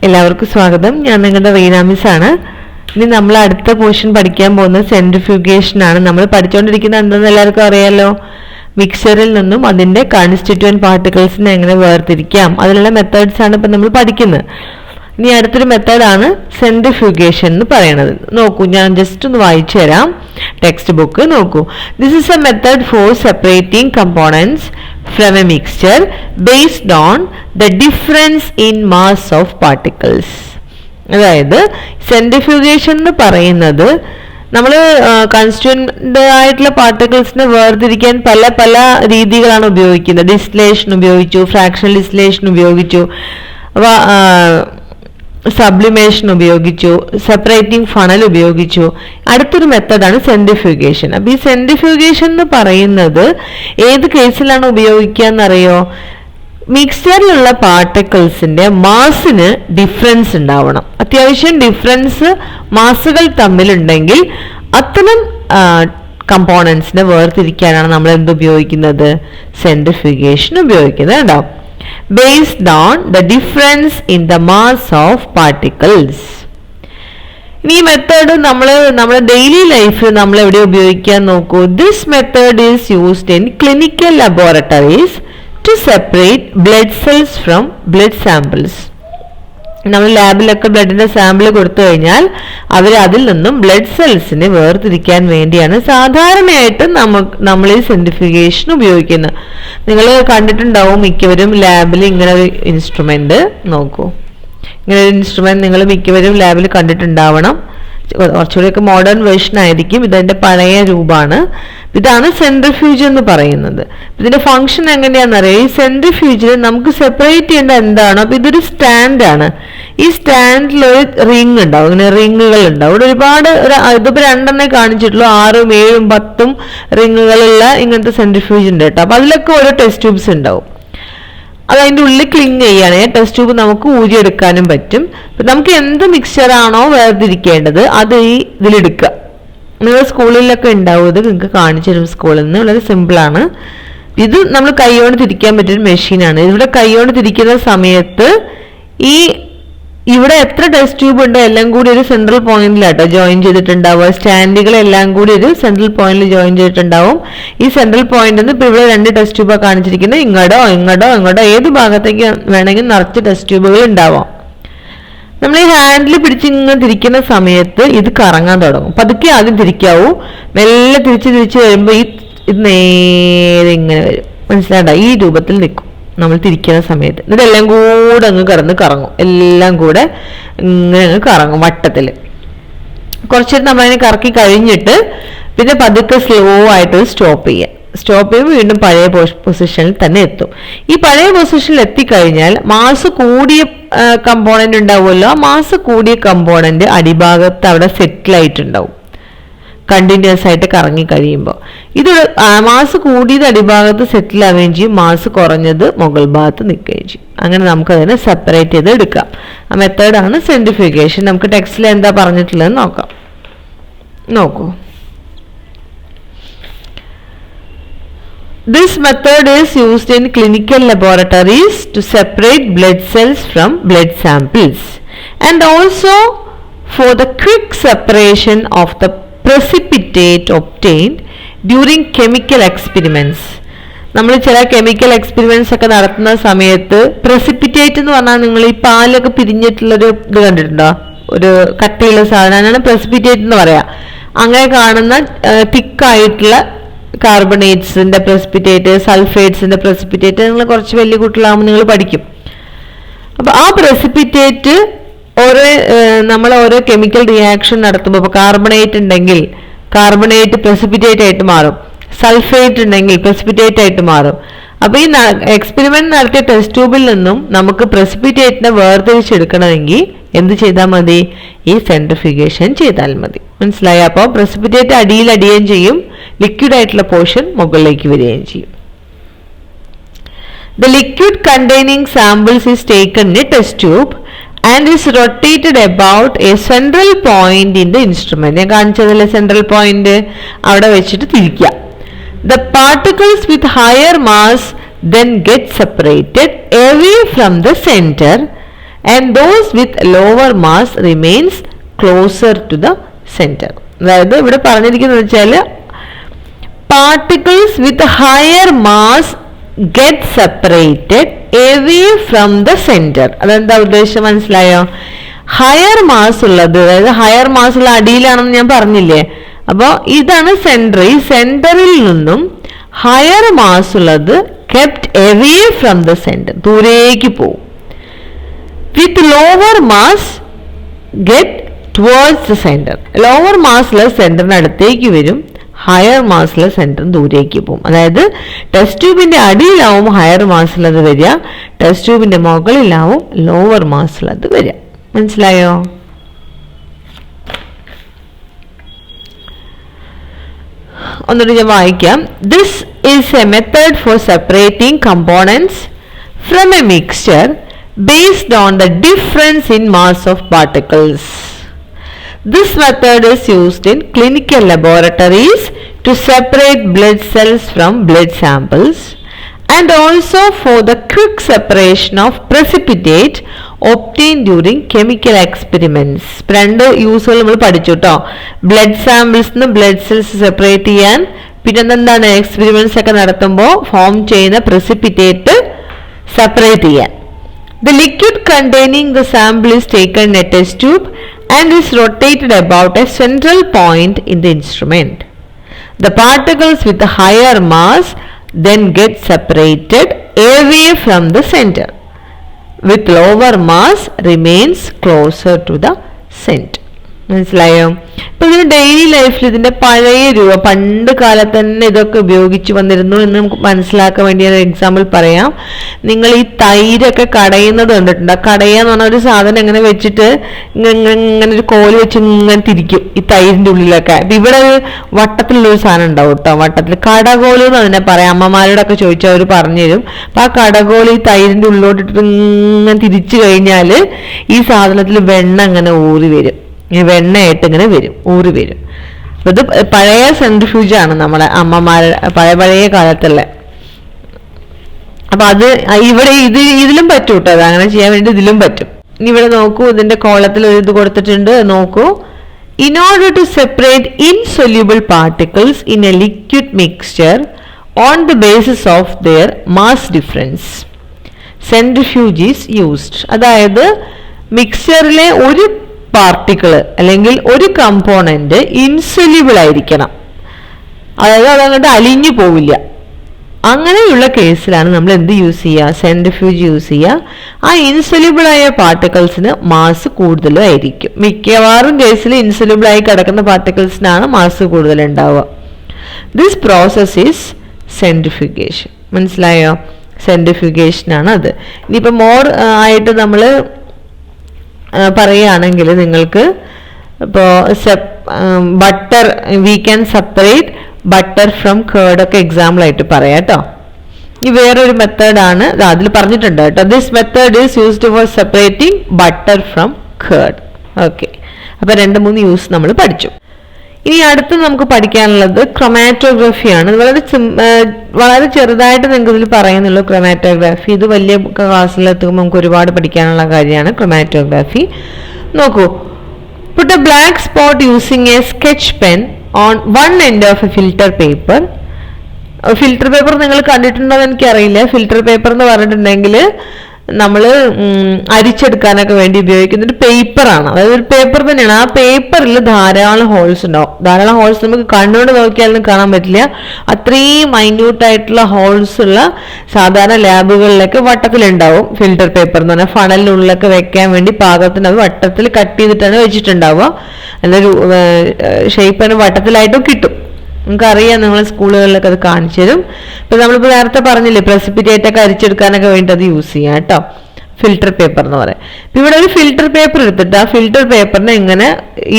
എല്ലാവർക്കും സ്വാഗതം. ഞാൻ നിങ്ങളുടെ റീന മിസ് ആണ്. ഇനി നമ്മൾ അടുത്ത പോർഷൻ പഠിക്കാൻ പോകുന്നത് സെൻട്രിഫ്യൂഗേഷൻ ആണ്. നമ്മൾ പഠിച്ചുകൊണ്ടിരിക്കുന്നത് എന്താണെന്ന് എല്ലാവർക്കും അറിയാലോ. മിക്സറിൽ നിന്നും അതിന്റെ കൺസ്റ്റിറ്റ്യൂവന്റ് പാർട്ടിക്കിൾസിനെ എങ്ങനെ വേർതിരിക്കാം, അതിനുള്ള മെത്തേഡ്സ് ആണ് ഇപ്പൊ നമ്മൾ പഠിക്കുന്നത്. ഇനി അടുത്തൊരു മെത്തേഡാണ് സെൻട്രിഫ്യൂഗേഷൻ എന്ന് പറയുന്നത്. നോക്കൂ, ഞാൻ ജസ്റ്റ് ഒന്ന് വായിച്ചു തരാം. ടെക്സ്റ്റ് ബുക്ക് നോക്കൂ. This is A method for separating components from a mixture based on the difference in mass of particles. അതായത് സെൻട്രിഫ്യൂഗേഷൻ എന്ന് പറയുന്നത് നമ്മൾ കൺസ്റ്റിറ്റ്യൂവന്റ് ആയിട്ടുള്ള പാർട്ടിക്കിൾസിനെ വേർതിരിക്കാൻ പല പല രീതികളാണ് ഉപയോഗിക്കുന്നത്. ഡിസ്റ്റിലേഷൻ ഉപയോഗിച്ചു, ഫ്രാക്ഷണൽ ഡിസ്റ്റിലേഷൻ ഉപയോഗിച്ചു, സബ്ലിമേഷൻ ഉപയോഗിച്ചു, സെപ്പറേറ്റിംഗ് ഫണൽ ഉപയോഗിച്ചു. അടുത്തൊരു മെത്തഡാണ് സെൻട്രിഫ്യൂഗേഷൻ. അപ്പൊ ഈ സെൻട്രിഫ്യൂഗേഷൻ എന്ന് പറയുന്നത് ഏത് കേസിലാണ് ഉപയോഗിക്കുക എന്നറിയോ? മിക്സ്ചറിലുള്ള പാർട്ടിക്കിൾസിന്റെ മാസിന് ഡിഫറൻസ് ഉണ്ടാവണം. അത്യാവശ്യം ഡിഫറൻസ് മാസുകൾ തമ്മിലുണ്ടെങ്കിൽ അത്തരം കമ്പോണൻസിനെ വേർതിരിക്കാനാണ് നമ്മൾ എന്ത് ഉപയോഗിക്കുന്നത്? സെൻട്രിഫ്യൂഗേഷൻ ഉപയോഗിക്കുന്നത്. ഉണ്ടാവും based on the difference in the mass of particles. ഈ മെത്തേഡ് നമ്മുടെ ഡെയിലി ലൈഫിൽ നമ്മൾ എവിടെ ഉപയോഗിക്കാൻ നോക്കൂ. This method is used in clinical laboratories to separate blood cells from blood samples. നമ്മൾ ലാബിലൊക്കെ ബ്ലഡിന്റെ സാമ്പിൾ കൊടുത്തു കഴിഞ്ഞാൽ അവർ അതിൽ നിന്നും ബ്ലഡ് സെൽസിനെ വേർതിരിക്കാൻ വേണ്ടിയാണ് സാധാരണയായിട്ട് നമ്മൾ ഈ സെൻട്രിഫ്യൂഗേഷൻ ഉപയോഗിക്കുന്നത്. നിങ്ങൾ കണ്ടിട്ടുണ്ടാവും മിക്കവരും ലാബിൽ ഇങ്ങനെ ഒരു ഇൻസ്ട്രുമെന്റ്. നോക്കൂ, ഇങ്ങനെ ഒരു ഇൻസ്ട്രുമെന്റ് നിങ്ങൾ മിക്കവരും ലാബിൽ കണ്ടിട്ടുണ്ടാവണം. കുറച്ചുകൂടിയൊക്കെ മോഡേൺ വേർഷൻ ആയിരിക്കും. ഇതെന്റെ പഴയ രൂപമാണ്. ഇതാണ് സെൻട്രിഫ്യൂജ് എന്ന് പറയുന്നത്. ഇതിന്റെ ഫംഗ്ഷൻ എങ്ങനെയാണെന്നറിയാം. ഈ സെൻട്രിഫ്യൂജിൽ നമുക്ക് സെപ്പറേറ്റ് ചെയ്യേണ്ട എന്താണ്? അപ്പൊ ഇതൊരു സ്റ്റാൻഡാണ്. ഈ സ്റ്റാൻഡിൽ ഒരു റിങ് ഉണ്ടാവും, ഇങ്ങനെ റിങ്ങുകൾ ഉണ്ടാവും. ഇവിടെ ഒരുപാട് ഇതിപ്പോ രണ്ടെണ്ണേ കാണിച്ചിട്ടുള്ളൂ. 6ഉം 7ഉം 10ഉം റിങ്ങുകളുള്ള ഇങ്ങനത്തെ സെൻട്രിഫ്യൂജ് ഉണ്ട് കേട്ടോ. അപ്പൊ അതിലൊക്കെ ഓരോ ടെസ്റ്റ് ട്യൂബ്സ് ഉണ്ടാവും. അത് അതിൻ്റെ ഉള്ളിൽ ക്ലിങ് ചെയ്യാണ്. ടെസ്റ്റ് ട്യൂബ് നമുക്ക് ഊരിയെടുക്കാനും പറ്റും. നമുക്ക് എന്ത് മിക്സ്ചർ ആണോ വേർതിരിക്കേണ്ടത് അത് ഈ ഇതിലെടുക്കുക. നിങ്ങൾ സ്കൂളിലൊക്കെ ഉണ്ടാവും, ഇത് നിങ്ങൾക്ക് കാണിച്ചു തരും സ്കൂളിൽ നിന്ന്. വളരെ സിമ്പിളാണ്. ഇത് നമ്മൾ കൈകൊണ്ട് തിരിക്കാൻ പറ്റിയൊരു മെഷീനാണ്. ഇവിടെ കൈകൊണ്ട് തിരിക്കുന്ന സമയത്ത് ഇവിടെ എത്ര ടെസ്റ്റ് ട്യൂബ് ഉണ്ടോ എല്ലാം കൂടി ഒരു സെൻട്രൽ പോയിന്റിലാട്ടോ ജോയിൻ ചെയ്തിട്ടുണ്ടാവുക. സ്റ്റാൻഡുകളെല്ലാം കൂടി ഒരു സെൻട്രൽ പോയിന്റിൽ ജോയിൻ ചെയ്തിട്ടുണ്ടാവും. ഈ സെൻട്രൽ പോയിന്റിൽ നിന്ന് ഇപ്പൊ ഇവിടെ 2 ടെസ്റ്റ് ട്യൂബാണ് കാണിച്ചിരിക്കുന്നത്. ഇങ്ങോട്ടോ ഏത് ഭാഗത്തേക്ക് വേണമെങ്കിൽ നിറച്ച് ടെസ്റ്റ് ട്യൂബുകൾ ഉണ്ടാവാം. നമ്മൾ ഈ ഹാൻഡിൽ പിടിച്ച് ഇങ്ങനെ തിരിക്കുന്ന സമയത്ത് ഇത് കറങ്ങാൻ തുടങ്ങും. പതുക്കെ ആദ്യം തിരിക്കാവൂ. മെല്ലെ തിരിച്ച് വരുമ്പോൾ ഇത് നേരെ ഇങ്ങനെ വരും. മനസ്സിലാണ്ട? ഈ രൂപത്തിൽ നിൽക്കും നമ്മൾ തിരിക്കുന്ന സമയത്ത്. ഇതെല്ലാം കൂടെ അങ്ങ് കറങ്ങും. എല്ലാം കൂടെ ഇങ്ങനെ അങ്ങ് കറങ്ങും വട്ടത്തിൽ. കുറച്ചേരം നമ്മളതിനെ കറക്കി കഴിഞ്ഞിട്ട് പിന്നെ പതുക്കെ സ്ലോ ആയിട്ട് സ്റ്റോപ്പ് ചെയ്യുമ്പോൾ വീണ്ടും പഴയ പൊസിഷനിൽ തന്നെ എത്തും. ഈ പഴയ പൊസിഷനിൽ എത്തിക്കഴിഞ്ഞാൽ മാസ് കൂടിയ കമ്പോണന്റ് ഉണ്ടാവുമല്ലോ. ആ മാസ് കൂടിയ കമ്പോണന്റ് അടിഭാഗത്ത് അവിടെ സെറ്റിൽ ആയിട്ടുണ്ടാവും. കണ്ടിന്യൂസ് ആയിട്ട് കറങ്ങി കഴിയുമ്പോൾ ഇത് മാസ് കൂടിയത് അടിഭാഗത്ത് സെറ്റിൽ ആവുകയും ചെയ്യും, മാസ് കുറഞ്ഞത് മുകൾ ഭാഗത്ത് നിൽക്കുകയും ചെയ്യും. അങ്ങനെ നമുക്ക് അതിനെ സെപ്പറേറ്റ് ചെയ്ത് എടുക്കാം. ആ മെത്തേഡാണ് സെൻട്രിഫ്യൂഗേഷൻ. നമുക്ക് ടെക്സ്റ്റിൽ എന്താ പറഞ്ഞിട്ടുള്ളതെന്ന് നോക്കൂ. This method is used in clinical laboratories to separate blood cells from blood samples and also for the quick separation of the precipitate obtained during chemical experiments. നമ്മൾ ചില കെമിക്കൽ എക്സ്പെരിമെന്റ്സ് ഒക്കെ നടത്തുന്ന സമയത്ത് പ്രസിപ്പിറ്റേറ്റ് എന്ന് പറഞ്ഞാൽ നിങ്ങൾ ഈ പാലൊക്കെ പിരിഞ്ഞിട്ടുള്ളൊരു ഇത് കണ്ടിട്ടുണ്ടോ? ഒരു കട്ടിയുള്ള സാധനമാണ് പ്രസിപ്പിറ്റേറ്റ് എന്ന് പറയാ. അങ്ങനെ കാണുന്ന തിക്കായിട്ടുള്ള കാർബണേറ്റ്സിന്റെ പ്രസിപ്പിറ്റേറ്റ്, സൾഫേറ്റ്സിന്റെ പ്രസിപ്പിറ്റേറ്റ് നിങ്ങൾ കുറച്ച് വലിയ കുട്ടികളാകുമ്പോൾ നിങ്ങൾ പഠിക്കും. അപ്പൊ ആ പ്രസിപ്പിറ്റേറ്റ് നമ്മൾ ഓരോ കെമിക്കൽ റിയാക്ഷൻ നടത്തുമ്പോൾ ഇപ്പൊ കാർബണേറ്റ് ഉണ്ടെങ്കിൽ കാർബണേറ്റ് പ്രസിപ്പിറ്റേറ്റ് ആയിട്ട് മാറും, സൾഫേറ്റ് ഉണ്ടെങ്കിൽ പ്രസിപ്പിറ്റേറ്റ് ആയിട്ട് മാറും. അപ്പൊ ഈ എക്സ്പെരിമെന്റ് നടത്തിയ ടെസ്റ്റ് ട്യൂബിൽ നിന്നും നമുക്ക് പ്രസിപ്പിറ്റേറ്റിനെ വേർതിരിച്ചെടുക്കണമെങ്കിൽ എന്ത് ചെയ്താൽ മതി? ഈ സെൻട്രിഫ്യൂഗേഷൻ ചെയ്താൽ മതി. മനസ്സിലായോ? അപ്പോൾ പ്രസിപ്പിറ്റേറ്റ് അടിയുകയും ചെയ്യും, ലിക്വിഡ് ആയിട്ടുള്ള പോർഷൻ മുകളിലേക്ക് വരികയും ചെയ്യും. The liquid containing samples is taken in a test tube and is rotated about a central point in the instrument. ഞാൻ കാണിച്ചതല്ലേ സെൻട്രൽ പോയിന്റ്, അവിടെ വെച്ചിട്ട് തിരിക്കുക. The particles with higher mass then get separated away from the center and those with lower mass remains closer to the center. അതായത് ഇവിടെ പറഞ്ഞിരിക്കുന്നത് വെച്ചാൽ particles with higher mass get separated away from the center. അതെന്താ ഉദ്ദേശം മനസ്സിലായോ? Higher mass ഉള്ളത്, അതായത് higher mass ഉള്ള അടിയിലാണെന്ന് ഞാൻ പറഞ്ഞില്ലേ, അപ്പോൾ ഇതാണ് സെന്റർ. ഈ സെന്ററിൽ നിന്നും ഹയർ മാസ് ഉള്ളത് kept away from the centre, ദൂരേക്ക് പോകും. With lower mass get towards the centre. Lower മാസിലെ സെന്ററിന് അടുത്തേക്ക് വരും, ഹയർ മാസിലെ സെന്ററിന് ദൂരേക്ക് പോകും. അതായത് ടെസ്റ്റ് ട്യൂബിന്റെ അടിയിലാവും ഹയർ മാസിലത് വരിക, ടെസ്റ്റ് ട്യൂബിന്റെ മുകളിലാവും ലോവർ മാസിലത് വരിക. മനസ്സിലായോ? ഒന്നുകൂടി ഞാൻ വായിക്കാം. This is A method for separating components from A mixture based on the difference in mass of particles. This method is used in clinical laboratories to separate blood cells from blood samples and also for the quick separation of precipitate obtained during chemical experiments. രണ്ട് യൂസുകൾ നമ്മൾ പഠിച്ചു കേട്ടോ. Blood samples blood cells separate ചെയ്യാൻ, പിന്നെ എന്താണ് experiments ഒക്കെ നടത്തുമ്പോൾ form ചെയ്യുന്ന precipitate സെപ്പറേറ്റ് ചെയ്യാൻ. The liquid containing the sample is taken in a test tube and is rotated about a central point in the instrument. The particles with a higher mass then get separated away from the center, with lower mass remains closer to the center. മനസ്സിലായോ? ഇപ്പൊ ഇതിന് daily ലൈഫിൽ ഇതിന്റെ പഴയ രൂപ, പണ്ട് കാലത്ത് തന്നെ ഇതൊക്കെ ഉപയോഗിച്ചു വന്നിരുന്നു എന്ന് നമുക്ക് മനസ്സിലാക്കാൻ വേണ്ടി ഒരു എക്സാമ്പിൾ പറയാം. നിങ്ങൾ ഈ തൈരൊക്കെ കടയുന്നത് കണ്ടിട്ടുണ്ട്. ആ കടയെന്ന് പറഞ്ഞ ഒരു സാധനം ഇങ്ങനെ വെച്ചിട്ട് ഇങ്ങനെ ഒരു കോല് വെച്ച് ഇങ്ങനെ തിരിക്കും ഈ തൈരിന്റെ ഉള്ളിലൊക്കെ. അപ്പൊ ഇവിടെ ഒരു വട്ടത്തിലുള്ളൊരു സാധനം ഉണ്ടാവും കേട്ടോ, വട്ടത്തിൽ കടകോല് എന്ന് അതിനെ പറയാം. അമ്മമാരോടൊക്കെ ചോദിച്ചാൽ അവർ പറഞ്ഞുതരും. അപ്പൊ ആ കടകോല് ഈ തൈരിന്റെ ഉള്ളിലോട്ടിട്ട് ഇങ്ങനെ തിരിച്ചു കഴിഞ്ഞാല് ഈ സാധനത്തിൽ വെണ്ണ ഇങ്ങനെ ഊറി വരും, വെണ്ണയായിട്ട് ഇങ്ങനെ വരും, ഊറി വരും. അപ്പൊ ഇത് പഴയ സെൻട്രിഫ്യൂജാണ് നമ്മുടെ അമ്മമാരുടെ പഴയ കാലത്തുള്ള. അപ്പൊ അത് ഇവിടെ ഇതിലും പറ്റും കേട്ടോ, അത് അങ്ങനെ ചെയ്യാൻ വേണ്ടി ഇതിലും പറ്റും. ഇനി ഇവിടെ നോക്കൂ, ഇതിന്റെ കോളത്തിൽ ഒരു ഇത് കൊടുത്തിട്ടുണ്ട്, നോക്കൂ. In order to separate insoluble particles in a liquid mixture on the basis of their mass difference, centrifuge is used. അതായത് മിക്സ്ചറിലെ ഒരു പാർട്ടിക്കിള് അല്ലെങ്കിൽ ഒരു കമ്പോണന്റ് ഇൻസൊല്യൂബിൾ ആയിരിക്കണം, അതായത് അതങ്ങോട്ട് അലിഞ്ഞു പോവില്ല. അങ്ങനെയുള്ള കേസിലാണ് നമ്മൾ എന്ത് യൂസ് ചെയ്യുക? സെൻട്രിഫ്യൂജ് യൂസ് ചെയ്യുക. ആ ഇൻസൊല്യൂബിൾ ആയ പാർട്ടിക്കിൾസിന് മാസ് കൂടുതലും ആയിരിക്കും. മിക്കവാറും കേസിൽ ഇൻസൊല്യൂബിൾ ആയി കിടക്കുന്ന പാർട്ടിക്കിൾസിനാണ് മാസ് കൂടുതൽ ഉണ്ടാവുക. This process is centrifugation. മനസ്സിലായോ? സെൻട്രിഫ്യൂഗേഷൻ ആണ് അത്. ഇനിയിപ്പോൾ മോർ ആയിട്ട് നമ്മൾ പറയുകയാണെങ്കിൽ നിങ്ങൾക്ക് ഇപ്പോൾ butter, we can separate butter from curd ഒക്കെ എക്സാമ്പിൾ ആയിട്ട് പറയാം കേട്ടോ. ഈ വേറൊരു മെത്തേഡാണ്, അതിൽ പറഞ്ഞിട്ടുണ്ട് കേട്ടോ. This method is used for separating butter from curd. Okay, അപ്പൊ 2-3 യൂസ് നമ്മൾ പഠിച്ചു. ഇനി അടുത്ത് നമുക്ക് പഠിക്കാനുള്ളത് ക്രൊമാറ്റോഗ്രഫിയാണ്. വളരെ ചെറുതായിട്ട് നിങ്ങൾക്ക് ഇതിൽ പറയുന്നുള്ളൂ ക്രൊമാറ്റോഗ്രാഫി. ഇത് വലിയ ക്ലാസ്സിലെത്തുമ്പോൾ നമുക്ക് ഒരുപാട് പഠിക്കാനുള്ള കാര്യമാണ് ക്രൊമാറ്റോഗ്രാഫി. നോക്കൂ, put a black spot using a sketch pen on one end of a filter paper. Filter paper നിങ്ങൾ കണ്ടിട്ടുണ്ടോ എന്ന് എനിക്കറിയില്ല. ഫിൽറ്റർ പേപ്പർ എന്ന് പറഞ്ഞിട്ടുണ്ടെങ്കിൽ നമ്മൾ അരിച്ചെടുക്കാനൊക്കെ വേണ്ടി ഉപയോഗിക്കുന്ന ഒരു പേപ്പറാണ്. അതായത് ഒരു പേപ്പർ തന്നെയാണ്. ആ പേപ്പറിൽ ധാരാളം ഹോൾസ് ഉണ്ടാവും. ധാരാളം ഹോൾസ് നമുക്ക് കണ്ണുകൊണ്ട് നോക്കിയാലും കാണാൻ പറ്റില്ല. അത്രയും മൈന്യൂട്ടായിട്ടുള്ള ഹോൾസ് ഉള്ള സാധാരണ ലാബുകളിലൊക്കെ വട്ടത്തിലുണ്ടാവും. ഫിൽറ്റർ പേപ്പർ എന്ന് പറഞ്ഞാൽ ഫണലിനുള്ളിലൊക്കെ വെക്കാൻ വേണ്ടി പാകത്തിന് അത് വട്ടത്തിൽ കട്ട് ചെയ്തിട്ടാണ് വെച്ചിട്ടുണ്ടാവുക. നല്ലൊരു ഷേപ്പ് വട്ടത്തിലായിട്ടും കിട്ടും. നമുക്കറിയാം, നിങ്ങൾ സ്കൂളുകളിലൊക്കെ അത് കാണിച്ചു തരും. ഇപ്പം നമ്മളിപ്പോൾ നേരത്തെ പറഞ്ഞില്ലേ, പ്രസിപ്പിറ്റേറ്റ് ഒക്കെ അരിച്ചെടുക്കാനൊക്കെ വേണ്ടി അത് യൂസ് ചെയ്യാം കേട്ടോ, ഫിൽറ്റർ പേപ്പർ എന്ന് പറയാം. ഇപ്പം ഇവിടെ ഒരു ഫിൽറ്റർ പേപ്പർ എടുത്തിട്ട് ആ ഫിൽറ്റർ പേപ്പറിനെ ഇങ്ങനെ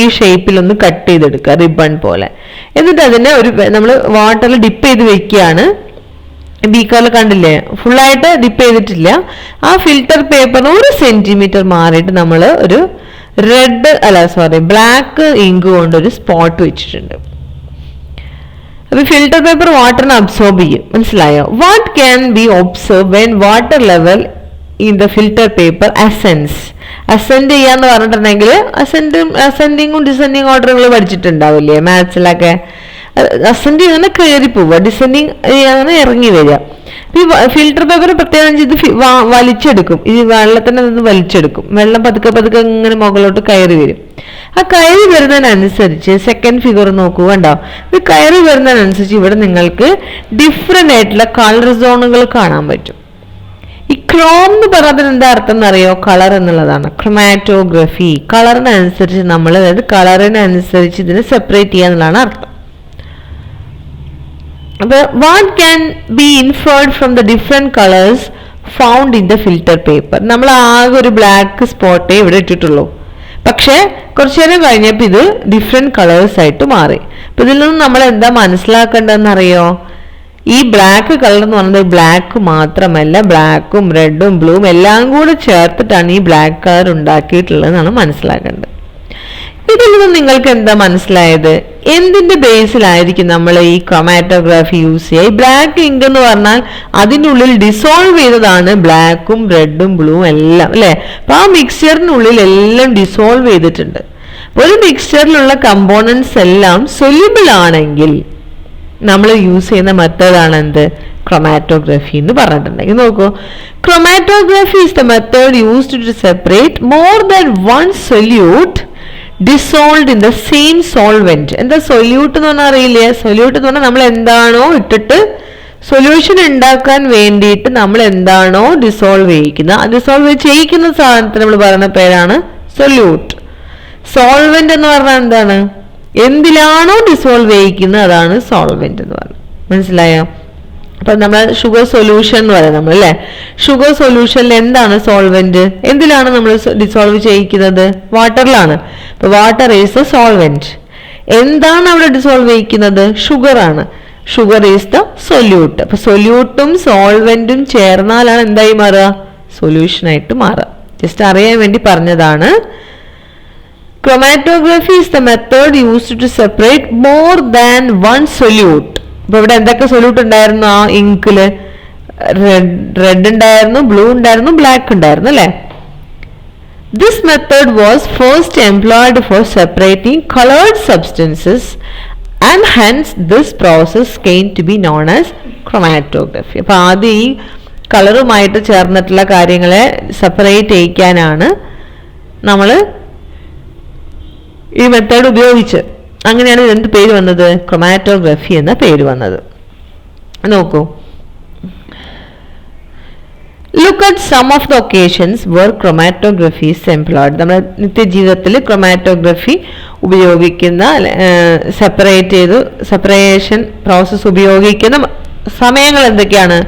ഈ ഷേപ്പിലൊന്ന് കട്ട് ചെയ്തെടുക്കുക, റിബൺ പോലെ. എന്നിട്ട് അതിനെ നമ്മൾ വാട്ടറിൽ ഡിപ്പ് ചെയ്ത് വെക്കുകയാണ്. ബീക്കറിൽ കണ്ടില്ലേ, ഫുള്ളായിട്ട് ഡിപ്പ് ചെയ്തിട്ടില്ല. ആ ഫിൽറ്റർ പേപ്പറിന് 1 സെന്റിമീറ്റർ മാറിയിട്ട് നമ്മൾ ഒരു ബ്ലാക്ക് ഇങ്ക് കൊണ്ട് ഒരു സ്പോട്ട് വെച്ചിട്ടുണ്ട്. അപ്പൊ ഫിൽറ്റർ പേപ്പർ വാട്ടറിനെ അബ്സോർബ് ചെയ്യും. മനസ്സിലായോ? What can be observe when water level in the filter paper ascends. Ascend ചെയ്യാന്ന് പറഞ്ഞിട്ടുണ്ടെങ്കിൽ അസെൻഡിങ്ങും ഡിസെൻഡിങ് ഓർഡറുകൾ പഠിച്ചിട്ടുണ്ടാവില്ലേ മാത്സിലൊക്കെ. അസെൻഡ് ചെയ്യുന്ന കയറി പോവുക, ഡിസെൻഡിങ് ചെയ്യാന്ന് ഇറങ്ങി വരിക. ഈ ഫിൽട്ടർ പേപ്പർ പ്രത്യേകം ഇത് വലിച്ചെടുക്കും, ഈ വെള്ളത്തിനെ നിന്ന് വലിച്ചെടുക്കും. വെള്ളം പതുക്കെ പതുക്കെ ഇങ്ങനെ മുകളിലോട്ട് കയറി വരും. ആ കയറി വരുന്നതിനനുസരിച്ച് സെക്കൻഡ് ഫിഗർ നോക്കൂ, കണ്ടോ? ഇത് കയറി വരുന്നതിനനുസരിച്ച് ഇവിടെ നിങ്ങൾക്ക് ഡിഫറെന്റ് ആയിട്ടുള്ള കളർ സോണുകൾ കാണാൻ പറ്റും. ഈ ക്രോം എന്ന് പറഞ്ഞതിന് എന്താ അർത്ഥം എന്നറിയോ? കളർ എന്നുള്ളതാണ്. ക്രൊമാറ്റോഗ്രഫി, കളറിനനുസരിച്ച് നമ്മൾ, അതായത് കളറിനനുസരിച്ച് ഇതിനെ സെപ്പറേറ്റ് ചെയ്യുക എന്നുള്ളതാണ് അർത്ഥം. അപ്പൊ what can be inferred from the different colours found in the filter paper. നമ്മൾ ആകെ ഒരു ബ്ലാക്ക് സ്പോട്ടേ ഇവിടെ ഇട്ടിട്ടുള്ളൂ, പക്ഷെ കുറച്ചു നേരം കഴിഞ്ഞപ്പോൾ ഇത് ഡിഫറെന്റ് കളേഴ്സ് ആയിട്ട് മാറി. അപ്പൊ ഇതിൽ നിന്ന് നമ്മൾ എന്താ മനസ്സിലാക്കേണ്ടതെന്ന് അറിയോ? ഈ ബ്ലാക്ക് കളർ എന്ന് പറയുന്നത് ബ്ലാക്ക് മാത്രമല്ല, ബ്ലാക്കും റെഡും ബ്ലൂവും എല്ലാം കൂടെ ചേർത്തിട്ടാണ് ഈ ബ്ലാക്ക് കളർ ഉണ്ടാക്കിയിട്ടുള്ളതെന്നാണ് മനസ്സിലാക്കേണ്ടത്. ഇതിൽ നിന്ന് നിങ്ങൾക്ക് എന്താ മനസ്സിലായത്? എന്തിന്റെ ബേസിലായിരിക്കും നമ്മൾ ഈ ക്രൊമാറ്റോഗ്രാഫി യൂസ് ചെയ്യുക? ഈ ബ്ലാക്ക് ഇങ്ക് എന്ന് പറഞ്ഞാൽ അതിനുള്ളിൽ ഡിസോൾവ് ചെയ്തതാണ് ബ്ലാക്കും റെഡും ബ്ലൂവും എല്ലാം, അല്ലെ? അപ്പൊ ആ മിക്സ്ചറിനുള്ളിൽ എല്ലാം ഡിസോൾവ് ചെയ്തിട്ടുണ്ട്. ഒരു മിക്സ്ചറിലുള്ള കമ്പോണൻസ് എല്ലാം സൊല്യൂബിൾ ആണെങ്കിൽ നമ്മൾ യൂസ് ചെയ്യുന്ന മെത്തേഡാണ് എന്ത്? ക്രൊമാറ്റോഗ്രഫി എന്ന് പറഞ്ഞിട്ടുണ്ടെങ്കിൽ നോക്കൂ, chromatography is the method used to separate more than one solute dissolved in the same solvent. എന്താ സൊല്യൂട്ട് എന്ന് പറഞ്ഞാൽ അറിയില്ലേ? സൊല്യൂട്ട് എന്ന് പറഞ്ഞാൽ നമ്മൾ എന്താണോ ഇട്ടിട്ട് സൊല്യൂഷൻ ഉണ്ടാക്കാൻ വേണ്ടിയിട്ട് നമ്മൾ എന്താണോ ഡിസോൾവ് ചെയ്യിക്കുന്നത്, ആ ഡിസോൾവ് ചെയ്യിക്കുന്ന സാധനത്തിന് നമ്മൾ പറയുന്ന പേരാണ് സൊല്യൂട്ട്. സോൾവെന്റ് എന്ന് പറഞ്ഞാൽ എന്താണ്? എന്തിലാണോ ഡിസോൾവ് ചെയ്യിക്കുന്നത് അതാണ് സോൾവെന്റ് എന്ന് പറയുന്നത്. മനസ്സിലായോ? അപ്പൊ നമ്മൾ ഷുഗർ സൊല്യൂഷൻ എന്ന് പറയുന്നത് നമ്മൾ, അല്ലെ? ഷുഗർ സൊല്യൂഷനിൽ എന്താണ് സോൾവെന്റ്? എന്തിലാണ് നമ്മൾ ഡിസോൾവ് ചെയ്യിക്കുന്നത്? വാട്ടറിലാണ്. അപ്പൊ വാട്ടർ ഈസ് എ സോൾവെന്റ്. എന്താണ് അവിടെ ഡിസോൾവ് ചെയ്യിക്കുന്നത്? ഷുഗർ ആണ്. Sugar is the solute. അപ്പൊ സൊല്യൂട്ടും സോൾവെന്റും ചേർന്നാലാണ് എന്തായി മാറുക? സൊല്യൂഷൻ ആയിട്ട് മാറുക. ജസ്റ്റ് അറിയാൻ വേണ്ടി പറഞ്ഞതാണ്. Chromatography is the method used to separate more than one solute. അപ്പൊ ഇവിടെ എന്തൊക്കെ സൊല്യൂട്ട് ഉണ്ടായിരുന്നു? ആ ഇങ്കില് റെഡ് ഉണ്ടായിരുന്നു, ബ്ലൂ ഉണ്ടായിരുന്നു, ബ്ലാക്ക് ഉണ്ടായിരുന്നു, അല്ലെ? This method was first employed for separating coloured substances and hence this process came to be known as chromatography. അപ്പൊ ആദ്യം ഈ കളറുമായിട്ട് ചേർന്നിട്ടുള്ള കാര്യങ്ങളെ സെപ്പറേറ്റ് ചെയ്യിക്കാനാണ് നമ്മൾ ഈ മെത്തേഡ് ഉപയോഗിച്ച്. അങ്ങനെയാണ് എന്ത് പേര് വന്നത്? ക്രൊമാറ്റോഗ്രഫി എന്ന പേര് വന്നത്. നോക്കൂ, look at some of the occasions where chromatography is employed. നമ്മുടെ നിത്യജീവിതത്തിൽ ക്രൊമാറ്റോഗ്രഫി ഉപയോഗിക്കുന്ന, സെപ്പറേഷൻ പ്രോസസ് ഉപയോഗിക്കുന്ന സമയങ്ങൾ എന്തൊക്കെയാണ്?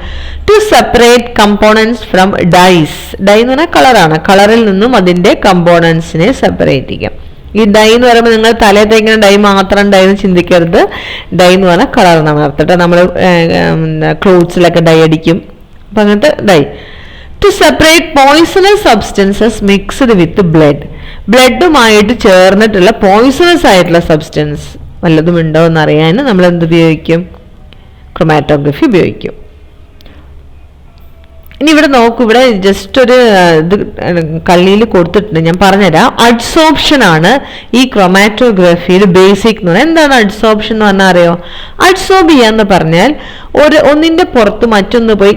To separate components from dyes. Dye എന്ന് പറഞ്ഞാൽ കളറാണ്. കളറിൽ നിന്നും അതിന്റെ കമ്പോണൻസിനെ സെപ്പറേറ്റ് ചെയ്യാം. ഈ ഡൈ എന്ന് പറയുമ്പോൾ നിങ്ങൾ തലേ തേക്കുന്ന ഡൈ മാത്രം ഡൈ എന്ന് ചിന്തിക്കരുത്. ഡൈ എന്ന് പറഞ്ഞാൽ കളർ എന്നാണ് അർത്ഥം. നമ്മൾ ക്ലോത്ത്സിലൊക്കെ ഡൈ അടിക്കും, അപ്പൊ അങ്ങനത്തെ dye. To separate poisonous substances mixed with blood. ബ്ലഡുമായിട്ട് ചേർന്നിട്ടുള്ള പോയിസണസ് ആയിട്ടുള്ള സബ്സ്റ്റൻസ് വല്ലതും ഉണ്ടോ എന്ന് അറിയാൻ നമ്മൾ എന്ത് ഉപയോഗിക്കും? ക്രൊമാറ്റോഗ്രഫി ഉപയോഗിക്കും. ഇനി ഇവിടെ നോക്കൂ, ഇവിടെ ജസ്റ്റ് ഒരു ഇത് കള്ളിയിൽ കൊടുത്തിട്ടുണ്ട്, ഞാൻ പറഞ്ഞുതരാം. അഡ്സോർപ്ഷൻ ആണ് ഈ ക്രൊമാറ്റോഗ്രഫിയിൽ ബേസിക് എന്ന് പറഞ്ഞാൽ. എന്താണ് അഡ്സോർപ്ഷൻ എന്ന് പറഞ്ഞാൽ അറിയോ? അഡ്സോർബ് ചെയ്യാന്ന് പറഞ്ഞാൽ ഒന്നിന്റെ പുറത്ത് മറ്റൊന്ന് പോയി.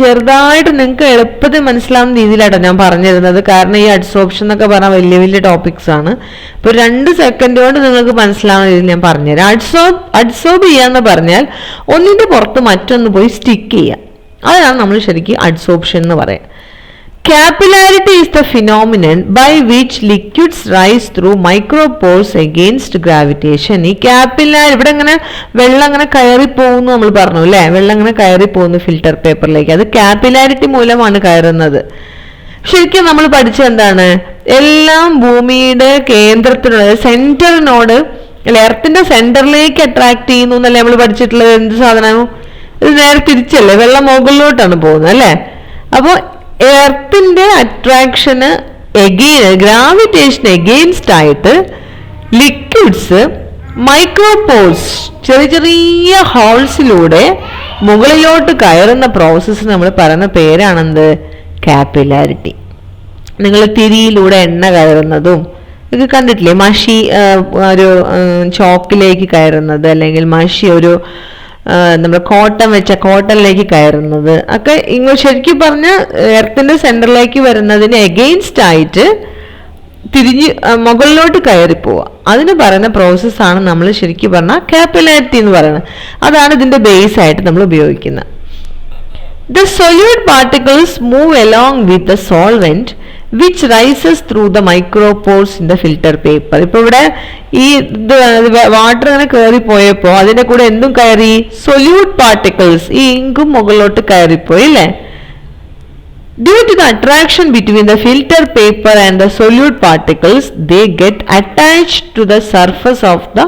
ചെറുതായിട്ട് നിങ്ങൾക്ക് എളുപ്പത്തിൽ മനസ്സിലാവുന്ന രീതിയിലാട്ടോ ഞാൻ പറഞ്ഞിരുന്നത്. കാരണം ഈ അഡ്സോർപ്ഷൻ എന്നൊക്കെ പറഞ്ഞാൽ വലിയ വലിയ ടോപ്പിക്സ് ആണ്. ഇപ്പൊ 2 സെക്കൻഡ് കൊണ്ട് നിങ്ങൾക്ക് മനസ്സിലാവുന്ന രീതിയിൽ ഞാൻ പറഞ്ഞുതരാം. അഡ്സോർബ് ചെയ്യാന്ന് പറഞ്ഞാൽ ഒന്നിന്റെ പുറത്ത് മറ്റൊന്ന് പോയി സ്റ്റിക്ക് ചെയ്യുക. അതാണ് നമ്മൾ ശരിക്കും അഡ്സോർപ്ഷൻ എന്ന് പറയാം. Capillarity is the phenomenon by which liquids rise through micropores against gravitation. ഈ ക്യാപ്പില്ലാരി ഇവിടെ ഇങ്ങനെ വെള്ളം അങ്ങനെ കയറി പോകുന്നു നമ്മൾ പറഞ്ഞു, അല്ലെ? വെള്ളം അങ്ങനെ കയറി പോകുന്നു ഫിൽറ്റർ പേപ്പറിലേക്ക്. അത് ക്യാപ്പിലാരിറ്റി മൂലമാണ് കയറുന്നത്. ശരിക്കും നമ്മൾ പഠിച്ചത് എന്താണ്? എല്ലാം ഭൂമിയുടെ കേന്ദ്രത്തിനുള്ള സെന്ററിനോട്, അല്ലെ, എർത്തിന്റെ സെന്ററിലേക്ക് അട്രാക്ട് ചെയ്യുന്നു എന്നല്ലേ നമ്മൾ പഠിച്ചിട്ടുള്ളത്. എന്ത് സാധനവും ഇത് നേരെ തിരിച്ചല്ലേ, വെള്ളം മുകളിലോട്ടാണ് പോകുന്നത്, അല്ലെ? അപ്പൊ എർത്തിന്റെ അട്രാക്ഷന് ഗ്രാവിറ്റേഷൻ എഗെയിൻസ്റ്റ് ആയിട്ട് ലിക്വിഡ്സ് മൈക്രോപോർസ്, ചെറിയ ചെറിയ ഹോൾസിലൂടെ മുകളിലോട്ട് കയറുന്ന പ്രോസസ്സ് നമ്മൾ പറയുന്ന പേരാണെന്ത്? കാപ്പിലാരിറ്റി. നിങ്ങൾ തിരിയിലൂടെ എണ്ണ കയറുന്നതും ഇത് കണ്ടിട്ടില്ലേ? മഷി ഒരു ചോക്കിലേക്ക് കയറുന്നത്, അല്ലെങ്കിൽ മഷി ഒരു നമ്മൾ കോട്ടണിലേക്ക് കയറുന്നത് ഒക്കെ ഇങ്ങോട്ട് ശരിക്കും പറഞ്ഞ എർത്തിന്റെ സെന്ററിലേക്ക് വരുന്നതിന് എഗെയിൻസ്റ്റ് ആയിട്ട് തിരിഞ്ഞ് മുകളിലോട്ട് കയറിപ്പോവുക. അതിന് പറയുന്ന പ്രോസസ്സാണ് നമ്മൾ ശരിക്കും പറഞ്ഞാൽ കാപ്പിലാരിറ്റി എന്ന് പറയുന്നത്. അതാണ് ഇതിന്റെ ബേസ് ആയിട്ട് നമ്മൾ ഉപയോഗിക്കുന്നത്. The solute particles move along with the solvent which rises through the micropores in the filter paper. ഇപ്പൊ ഇവിടെ ഈ വാട്ടർ ഇങ്ങനെ കയറി പോയപ്പോ അതിന്റെ കൂടെ എന്തും കയറി? സൊല്യൂട്ട് പാർട്ടിക്കിൾസ്, ഈ ഇങ്കും മുകളിലോട്ട് കയറിപ്പോയി അല്ലേ? Due to the attraction between the filter paper and the solute particles, they get attached to the surface of the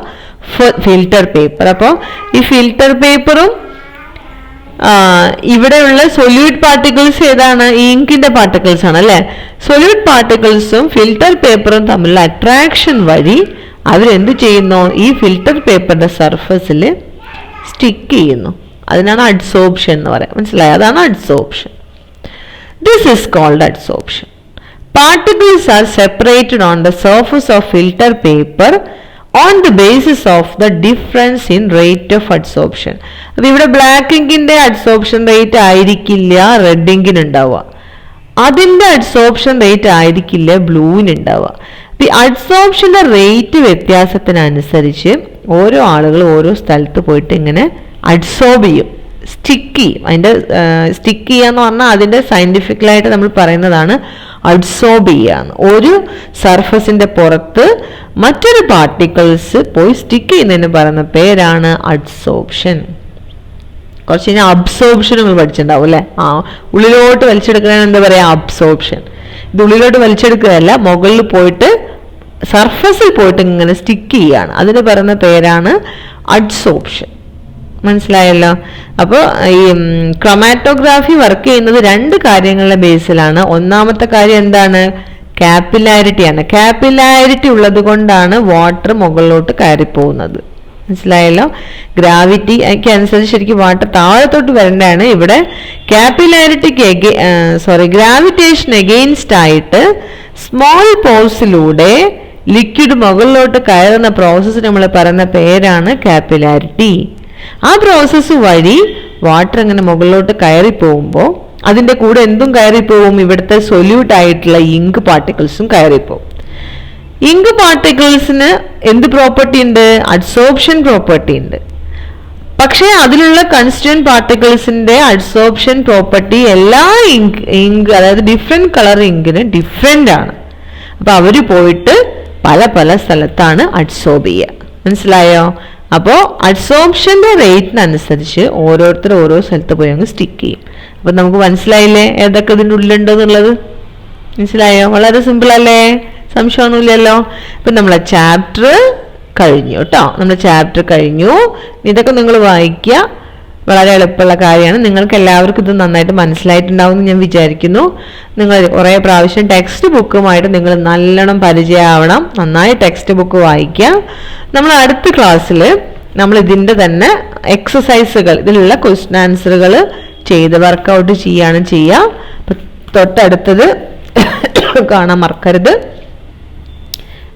filter paper. അപ്പോൾ ഈ ഫിൽറ്റർ പേപ്പറും ഇവിടെയുള്ള സൊല്യൂട്ട് പാർട്ടിക്കിൾസ് ഏതാണ്? ഈ ഇങ്കിന്റെ പാർട്ടിക്കിൾസ് ആണ് അല്ലെ? സൊല്യൂട്ട് പാർട്ടിക്കിൾസും ഫിൽറ്റർ പേപ്പറും തമ്മിലുള്ള അട്രാക്ഷൻ വഴി അവരെന്ത് ചെയ്യുന്നു? ഈ ഫിൽറ്റർ പേപ്പറിന്റെ സർഫസിൽ സ്റ്റിക്ക് ചെയ്യുന്നു. അതിനാണ് അഡ്സോർപ്ഷൻ എന്ന് പറയാം. മനസ്സിലായോ? അതാണ് adsorption. This is called adsorption. Particles are separated on the surface of filter paper on the basis of the difference in rate of adsorption. അപ്പോൾ ഇവിടെ ബ്ലാക്ക് ഇങ്കിന്റെ അഡ്സോർപ്ഷൻ റേറ്റ് ആയിരിക്കില്ല റെഡ് ഇങ്കിന് ഉണ്ടാവുക. അതിന്റെ അഡ്സോർപ്ഷൻ റേറ്റ് ആയിരിക്കില്ല ബ്ലൂവിന് ഉണ്ടാവുക. ഈ അഡ്സോർപ്ഷന്റെ റേറ്റ് വ്യത്യാസത്തിനനുസരിച്ച് ഓരോ ആളുകൾ ഓരോ സ്ഥലത്ത് പോയിട്ട് ഇങ്ങനെ അഡ്സോർബ് ചെയ്യും, സ്റ്റിക്ക് ചെയ്യും. അതിന്റെ സ്റ്റിക്ക് ചെയ്യാന്ന് പറഞ്ഞാൽ അതിന്റെ സയന്റിഫിക്കലായിട്ട് നമ്മൾ പറയുന്നതാണ് അഡ്സോർബ് ചെയ്യാന്ന്. ഒരു സർഫസിന്റെ പുറത്ത് മറ്റൊരു പാർട്ടിക്കിൾസ് പോയി സ്റ്റിക്ക് ചെയ്യുന്നതിന് പറയുന്ന പേരാണ് അഡ്സോർപ്ഷൻ. കുറച്ച് കഴിഞ്ഞാൽ അബ്സോർപ്ഷൻ നമ്മൾ പഠിച്ചിട്ടുണ്ടാവും അല്ലെ? ഉള്ളിലോട്ട് വലിച്ചെടുക്കാൻ എന്താ പറയാ? അബ്സോർപ്ഷൻ. ഇത് ഉള്ളിലോട്ട് വലിച്ചെടുക്കുകയല്ല, മുകളിൽ പോയിട്ട് സർഫസിൽ പോയിട്ട് ഇങ്ങനെ സ്റ്റിക്ക് ചെയ്യാണ്. അതിന് പറയുന്ന പേരാണ് അഡ്സോർപ്ഷൻ. മനസ്സിലായല്ലോ? അപ്പോൾ ഈ ക്രൊമാറ്റോഗ്രാഫി വർക്ക് ചെയ്യുന്നത് രണ്ട് കാര്യങ്ങളുടെ ബേസിലാണ്. ഒന്നാമത്തെ കാര്യം എന്താണ്? കാപ്പിലാരിറ്റിയാണ്. കാപ്പിലാരിറ്റി ഉള്ളത് കൊണ്ടാണ് വാട്ടർ മുകളിലോട്ട് കയറിപ്പോകുന്നത്. മനസ്സിലായല്ലോ? ഗ്രാവിറ്റിക്ക് അനുസരിച്ച് ശരിക്കും വാട്ടർ താഴത്തോട്ട് വരേണ്ടതാണ്. ഇവിടെ ഗ്രാവിറ്റേഷൻ എഗെയിൻസ്റ്റ് ആയിട്ട് സ്മോൾ പോഴ്സിലൂടെ ലിക്വിഡ് മുകളിലോട്ട് കയറുന്ന പ്രോസസ്സ് നമ്മൾ പറയുന്ന പേരാണ് കാപ്പിലാരിറ്റി. ആ പ്രോസസ്സ് വഴി വാട്ടർ ഇങ്ങനെ മുകളിലോട്ട് കയറി പോകുമ്പോൾ അതിന്റെ കൂടെ എന്തും കയറിപ്പോവും? ഇവിടുത്തെ സൊല്യൂട്ട് ആയിട്ടുള്ള ഇങ്ക് പാർട്ടിക്കിൾസും കയറിപ്പോവും. ഇങ്ക് പാർട്ടിക്കിൾസിന് എന്ത് പ്രോപ്പർട്ടി ഉണ്ട്? അഡ്സോർപ്ഷൻ പ്രോപ്പർട്ടി ഉണ്ട്. പക്ഷേ അതിലുള്ള കൺസ്റ്റിറ്റ്യൂന്റ് പാർട്ടിക്കിൾസിന്റെ അഡ്സോർപ്ഷൻ പ്രോപ്പർട്ടി എല്ലാ ഇങ്ക് അതായത് ഡിഫറെന്റ് കളർ ഇങ്കിന് ഡിഫറെന്റ് ആണ്. അപ്പൊ അവര് പോയിട്ട് പല പല സ്ഥലത്താണ് അഡ്സോർബ് ചെയ്യുക. മനസ്സിലായോ? അപ്പോൾ അഡ്സോർപ്ഷന്റെ റേറ്റിനനുസരിച്ച് ഓരോരുത്തർ ഓരോ സ്ഥലത്ത് പോയി അങ്ങ് സ്റ്റിക്ക് ചെയ്യും. അപ്പൊ നമുക്ക് മനസ്സിലായില്ലേ ഏതൊക്കെ ഇതിൻ്റെ ഉള്ളിലുണ്ടെന്നുള്ളത്? മനസ്സിലായോ? വളരെ സിമ്പിൾ അല്ലേ? സംശയമൊന്നുമില്ലല്ലോ. ഇപ്പൊ നമ്മളെ ചാപ്റ്റർ കഴിഞ്ഞു കേട്ടോ. നമ്മുടെ ചാപ്റ്റർ കഴിഞ്ഞു. ഇതൊക്കെ നിങ്ങൾ വായിക്കുക. വളരെ എളുപ്പമുള്ള കാര്യമാണ്. നിങ്ങൾക്ക് എല്ലാവർക്കും ഇത് നന്നായിട്ട് മനസ്സിലായിട്ടുണ്ടാവും എന്ന് ഞാൻ വിചാരിക്കുന്നു. നിങ്ങൾ കുറേ പ്രാവശ്യം ടെക്സ്റ്റ് ബുക്കുമായിട്ട് നിങ്ങൾ നല്ലോണം പരിചയമാവണം. നന്നായി ടെക്സ്റ്റ് ബുക്ക് വായിക്കുക. നമ്മൾ അടുത്ത ക്ലാസ്സിൽ നമ്മൾ ഇതിൻ്റെ തന്നെ എക്സസൈസുകൾ, ഇതിലുള്ള ക്വസ്റ്റ്യൻ ആൻസറുകൾ ചെയ്ത് വർക്കൗട്ട് ചെയ്യാണ് ചെയ്യുക. അപ്പം തൊട്ടടുത്തത് കാണാൻ മറക്കരുത്.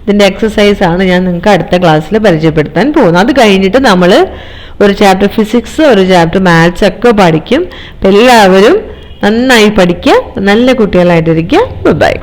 ഇതിൻ്റെ എക്സസൈസ് ആണ് ഞാൻ നിങ്ങൾക്ക് അടുത്ത ക്ലാസ്സിൽ പരിചയപ്പെടുത്താൻ പോകുന്നത്. അത് കഴിഞ്ഞിട്ട് നമ്മൾ ഒരു ചാപ്റ്റർ ഫിസിക്സ്, ഒരു ചാപ്റ്റർ മാത്സ് ഒക്കെ പഠിക്കും. അപ്പം എല്ലാവരും നന്നായി പഠിക്കുക, നല്ല കുട്ടികളായിട്ടിരിക്കുക. ബൈ.